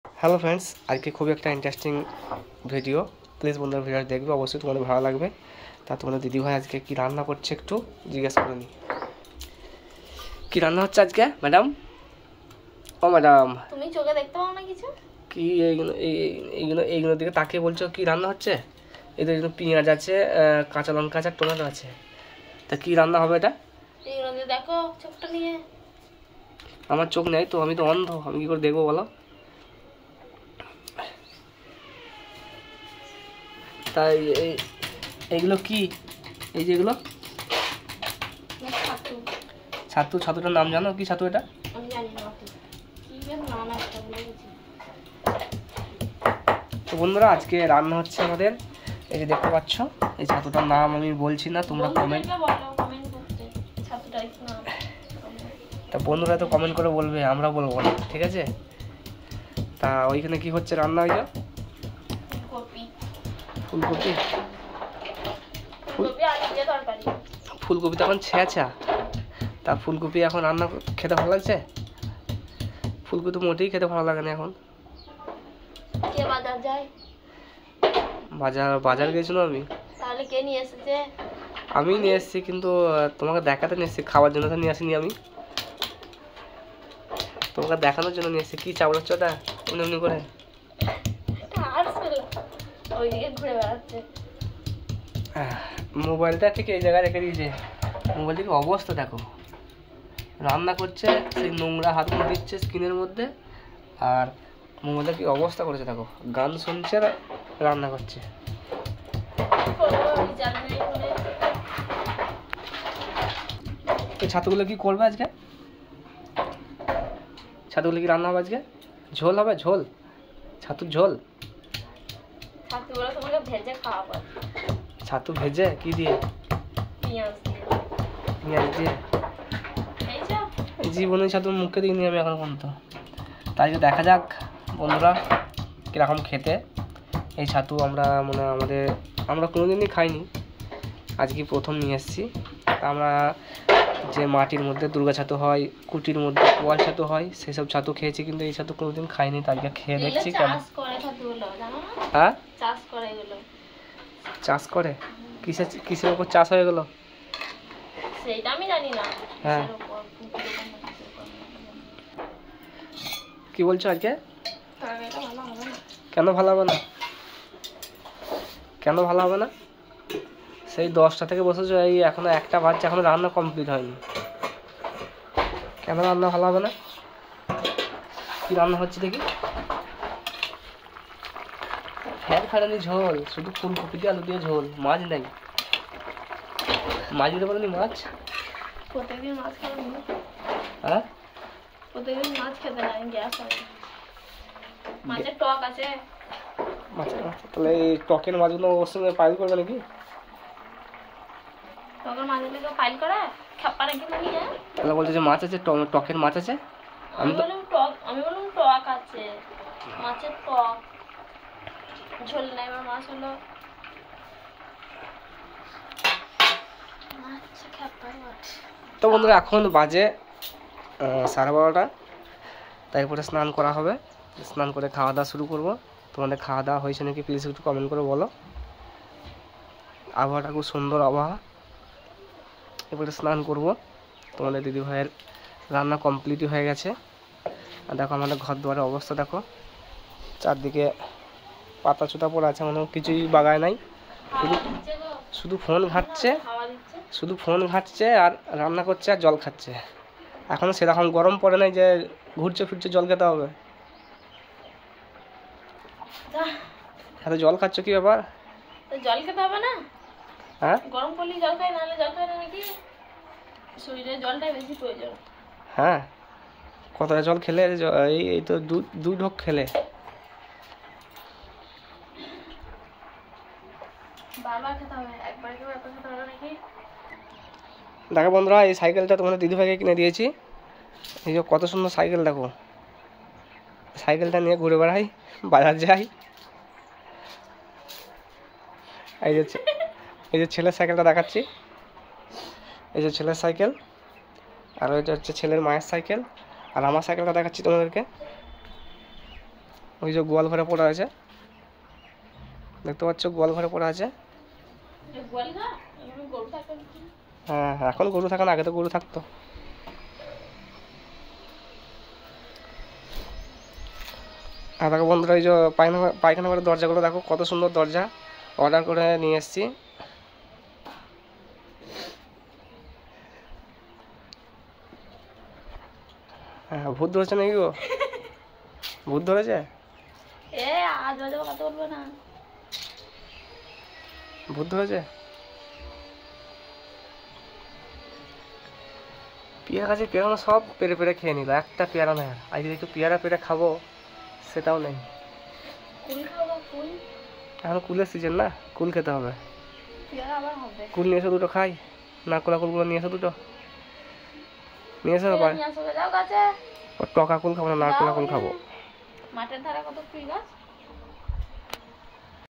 Hello friends, আজকে খুবই একটা ইন্টারেস্টিং ভিডিও। প্লিজ বন্ধুরা ভিডিও দেখবে, অবশ্যই তোমাদের ভালো লাগবে। তা তোমাদের দিদিভাই আজকে কি রান্না করছে একটু জিজ্ঞেস করে নি। কি রান্না হচ্ছে আজকে ম্যাডাম? ও ম্যাডাম, তুমি চোখে দেখতে পাও না কিছু? কি এইগুলোর দিকে তাকিয়ে বলছো কি রান্না হচ্ছে? এদের জন্য পেঁয়াজ আছে, কাঁচা লঙ্কা আছে, টমেটো আছে। তা কি রান্না হবে এটা? এইগুলো দিয়ে দেখো চোখটা নিয়ে। আমার চোখ নেই তো, আমি তো অন্ধ, আমি কি করে দেখবো বলো? তাই এইগুলো কি, এই যেগুলো ছাতু, ছাতুটার নাম জানো? কি ছাতু এটা? আমি জানি না কি বেশ নাম একটা বলে গেছি। তো বন্ধুরা আজকে রান্না হচ্ছে আমাদের, এই যে দেখতে পাচ্ছ, এই ছাতুটার নাম আমি বলছি না, তোমরা কমেন্ট করতে ছাতুটার কি নাম। তা বন্ধুরা তো কমেন্ট করে বলবে, আমরা বলবো না, ঠিক আছে? তা ওইখানে কি হচ্ছে রান্না? হইল ফুলকপি। ফুলকপি, ফুলকপি আলু দিয়ে তরকারি। ফুলকপি তো এখন ছেঁচা, তা ফুলকপি এখন রান্না খেতে ভালো লাগছে? ফুলকপি তো মোটেই খেতে ভালো লাগে না এখন। কে বাজার যায়? বাজার গেছিলাম আমি। তাহলে কে নিয়ে এসেছে? আমি নিয়ে এসেছি, কিন্তু তোমাকে দেখাতে নিয়ে এসেছি, খাওয়ার জন্য তো নিয়ে আসিনি আমি, তোমাকে দেখানোর জন্য নিয়ে এসেছি। কি চাউড়াচ্ছ ওটা এমনি এমনি করে? ওইদিকে ঘুরে বেড়াচ্ছে। মোবাইলটা ঠিক এই জায়গায় রেখে দিয়েছে। মোবাইলটির অবস্থা দেখো, রান্না করছে, সেই নোংরা হাত মুখ দিচ্ছে স্ক্রিনের মধ্যে, আর মোবাইলটা কি অবস্থা করেছে দেখো, গান শুনছে আর রান্না করছে। এই ছাতুগুলো কি করবে আজকে? ছাতুগুলো কি রান্না হবে আজকে? ঝোল হবে? ঝোল, ছাতুর ঝোল। ছাতুগুলো তোমাকে ভেজে খাওয়াবো। ছাতু ভেজে কি দিয়ে? পেঁয়াজ দিয়ে। পেঁয়াজ দিয়ে? জীবনে ছাতু মুখে দিইনি আমি এখন পর্যন্ত। তাই দেখা যাক বন্ধুরা কীরকম খেতে। এই ছাতু আমরা কোনোদিনই খাইনি, আজকে প্রথম নিয়ে এসেছি। আমরা যে মাটির মধ্যে দুর্গা ছাতু হয়, কুটির মধ্যে পোয়াল ছাতু হয়, সেসব ছাতু খেয়েছি, কিন্তু এই ছাতু কোনোদিন খাইনি। তাই খেয়ে দেখছি কেমন। হ্যাঁ, চাষ করে? কিসের উপর চাষ হয়ে গেল সেটা আমি জানি না। হ্যাঁ, কি বলছো আজকে? কেন ভালো হবে না? কেন ভালো হবে না? সেই 10টা থেকে বসেছো, এই এখনো 1টা বাজছে, এখনো রান্না কমপ্লিট হয়নি। কেন রান্না ভালো হবে না? কি রান্না হচ্ছে দেখি? ফ্যান খাটানি ঝোল, শুধু ফুলকপি দিয়ে আলু দিয়ে ঝোল, মাছ নেই। মাছ দিতে পারেনি? মাছ প্রত্যেকদিন মাছ খাবে না? হ্যাঁ, প্রত্যেকদিন মাছ খেতে নাই, গ্যাস হয়। মাছের টক আছে। তাহলে এই টকের মাছগুলো ওর সঙ্গে পাইল করবে নাকি? টকের মাছগুলো কেউ পাইল করে? খাপ্পা রেখে নাকি? তাহলে বলতে যে মাছ আছে, টকের মাছ আছে। আমি বললাম টক আছে, মাছের টক ঝোল নাই, এবার মাছ হলো তো বন্ধুরা এখন বাজে 12:30, তারপরে স্নান করা হবে। স্নান করে খাওয়া দাওয়া শুরু করব। তোমাদের খাওয়া দাওয়া হয়েছে নাকি প্লিজ একটু কমেন্ট করে বলো। আবহাওয়াটা খুব সুন্দর আবহাওয়া। এবারে স্নান করব। তোমাদের দিদিভাইয়ের রান্না কমপ্লিটই হয়ে গেছে। আর দেখো আমাদের ঘর দুয়ারের অবস্থা দেখো, চারদিকে পাতা চোতা পড়ে আছে, মনে কিছুই বাগায় নাই, শুধু ফোন ঘাঁটছে আর রান্না করছে আর জল খাচ্ছে। এখনো সেরকম গরম পড়ে নাই যে ঘুরছে ফিরছে জল খেতে হবে। এত জল খাচ্ছ কি ব্যাপার? জল খেতে হবে না? হ্যাঁ, গরম পড়লে জল খাই, নাহলে জল খাই না নাকি? শরীরে জলটাই বেশি প্রয়োজন। হ্যাঁ, কতটা জল খেলে? এই তো দুই ঢোক খেলে। বারবার খেতে হবে, একবার খেতে হবে নাকি? দেখো বন্ধুরা, এই সাইকেলটা তোমাদের দিদিভাইকে কিনে দিয়েছি। এই যে কত সুন্দর সাইকেল দেখো, সাইকেলটা নিয়ে ঘুরে বেড়াই, বাজার যাই। এই যে ছেলের সাইকেলটা দেখাচ্ছি, এই যে ছেলের সাইকেল, আর ওইটা হচ্ছে ছেলের মায়ের সাইকেল, আর আমার সাইকেলটা দেখাচ্ছি তোমাদেরকে। ওই যে গোয়াল ঘরে পড়ে আছে, দেখতে পাচ্ছ গোয়াল ঘরে পড়ে আছে। হ্যাঁ এখন গরু থাকে না, আগে তো গরু থাকতো। আর দেখো বন্ধুরা, এই যে পায়খানা ঘরের দরজাগুলো দেখো কত সুন্দর দরজা, অর্ডার করে নিয়ে এসেছি। হ্যাঁ ভূত ধরেছে নাকি গো? ভূত ধরেছে? আজ বাজে কথা বলবো না। ভূত ধরেছে? পেয়ারা গাছে পেয়ারা সব পেরে পেরে খেয়ে নিল, একটা পেয়ারা নেই। আজ একটু পেয়ারা পেরে খাবো সেটাও নেই। এখন কুলের সিজন না, কুল খেতে হবে। কুল নিয়ে এসো দুটো খাই, নারকোলা কুলগুলো নিয়ে এসো দুটো, নিয়ে এসো। টকা কুল খাবো না, নারকোলা কুল খাবো। মাঠের ধারে কত ফুল গাছ।